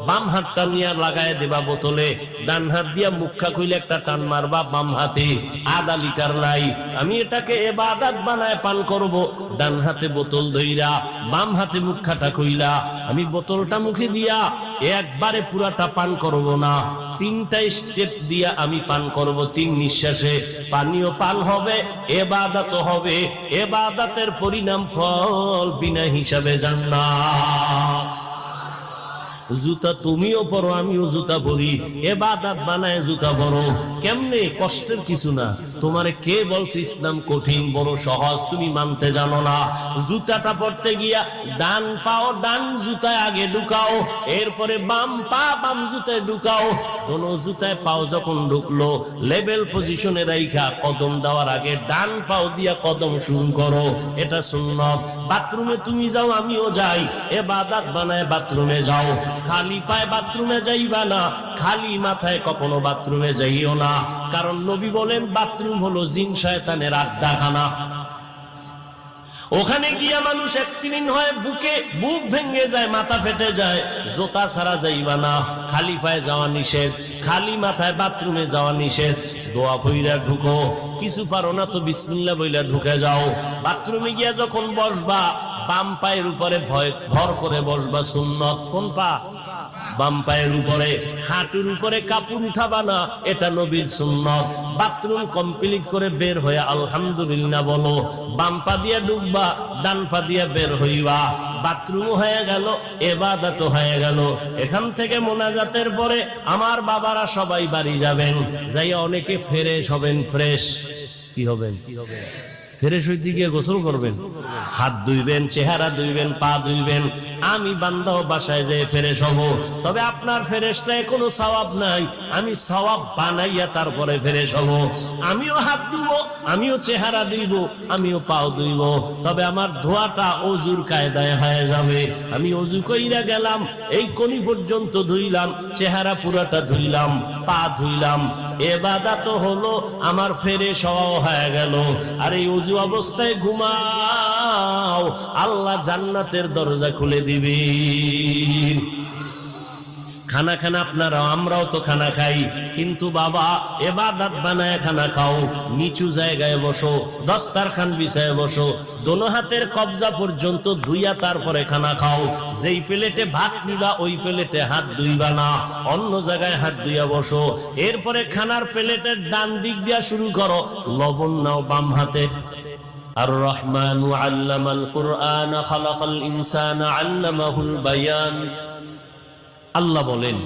বাম হাতটা নিয়ে লাগায় দেবা বোতলে, ডান হাত দিয়া মুখা খুইলে একটা টান মারবা বাম হাতে, আধা লিটার নাই, আমি এটাকে ইবাদত বানায় পান করব। ডান হাতে বোতল ধইরা বাম হাতে মুখাটা খুইলা আমি বোতলটা মুখে দিয়া একবারে পুরাটা পান করব না, 3টা স্টেপ দিয়া আমি পান করব। 3 নিঃশ্বাসে পানিও পান হবে, ইবাদত হবে, ইবাদতের পরিণাম ফল বিনা হিসাবে জান্নাত। জুতা তুমিও পরো, আমিও জুতা পরি, ইবাদত বানায় জুতা পরো। কেমনে? কষ্টের কিছু না। তোমারে কে বলছে ইসলাম কঠিন? বড় সহজ, তুমি মানতে জানো না। জুতাটা পরতে গিয়া ডান পাও ডান জুতায় আগে ঢুকাও, এরপরে বাম পা বাম জুতায় ঢুকাও। দোনো জুতায় পাও যখন ঢুকলো লেভেল পজিশনে রাইখা কদম দেওয়ার আগে ডান পাও দিয়া কদম শুরু করো, এটা সুন্নাত। বাথরুমে তুমি যাও, আমিও যাই, ইবাদত বানায় বাথরুমে যাও। খালি পায়ে বাথরুমে যাইবা না, খালি মাথায় কখনো বাথরুমে যাইও না, কারণ নবী বলেন বাথরুম হলো জিন শয়তানের আড্ডাখানা। ওখানে গিয়া মানুষ অ্যাক্সিডেন্ট হয়, বুক ভেঙে যায়, মাথা ফেটে যায়। জুতা ছাড়া যাইবা না, খালি পায়ে যাওয়া নিষেধ, খালি মাথায় বাথরুমে যাওয়া নিষেধ। দোয়া কইরা ঢুকো, কিছু পারো না তো বিসমিল্লাহ বইলা ঢুকে যাও। বাথরুমে গিয়া যখন বসবা বাম পায়ের উপরে ভর করে বসবা, সুন্নাত। কোন পা? বাম পায়ের উপরে। হাঁটুর উপরে কাপড় উঠাবা না, এটা নবীর সুন্নাত। বাথরুম কমপ্লিট করে বের হয়ে আলহামদুলিল্লাহ বলো, বাম পা দিয়ে ঢুকবা, ডান পা দিয়ে বের হইবা। বাথরুম হয়ে গেল, ইবাদত হয়ে গেল। এখান থেকে মোনাজাতের পরে আমার বাবারা সবাই বাড়ি যাবেন, যাই অনেকে ফ্রেশ হবেন। ফ্রেশ কি হবেন? ফ্রেশ হইতে গিয়ে গোসল করবেন, হাত ধুইবেন, চেহারা ধুইবেন, পা ধুইবেন। আমি বান্দাও বাসায় যেয়ে ফ্রেশ হব, তবে আপনার ফ্রেশটায় কোনো সওয়াব নাই। আমি সওয়াব বানাইয়া তারপরে ফ্রেশ হব। আমিও হাত ধুব, আমিও চেহারা ধুইব, আমিও পাও ধুইব, তবে আমার ধোয়াটা অজুর কায়দায় হয়ে যাবে। আমি অজু কইরা গেলাম, এই কোনি পর্যন্ত ধুইলাম, চেহারা পুরাটা ধুইলাম, পা ধুইলাম, ইবাদত হলো, আমার ফ্রেশ হওয়া হয়ে গেল। আর এই অজু অবস্থায় ঘুমাও, আল্লাহ জান্নাতের দরজা খুলে দিবে। খানা খানা আপনারা, আমরাও তো খানা খাই, কিন্তু বাবা ইবাদত বানায় খানা খাও। নিচু জায়গায় বসো, দস্তারখান বিছায় বসো, দোনো হাতের কবজা পর্যন্ত ধুইয়া তারপরে খানা খাও। যেই প্লেটে ভাত নিবা ওই প্লেটে হাত ধুইবা না, অন্য জায়গায় হাত ধুইয়া বসো। এরপরে খানার প্লেটের ডান দিক দিয়া শুরু করো, লবণ নাও বাম হাতে। আর রহমানু আল্লামাল কুরআন খালাকাল ইনসানা আল্লামাহুল বায়ান। আল্লাহ বলেন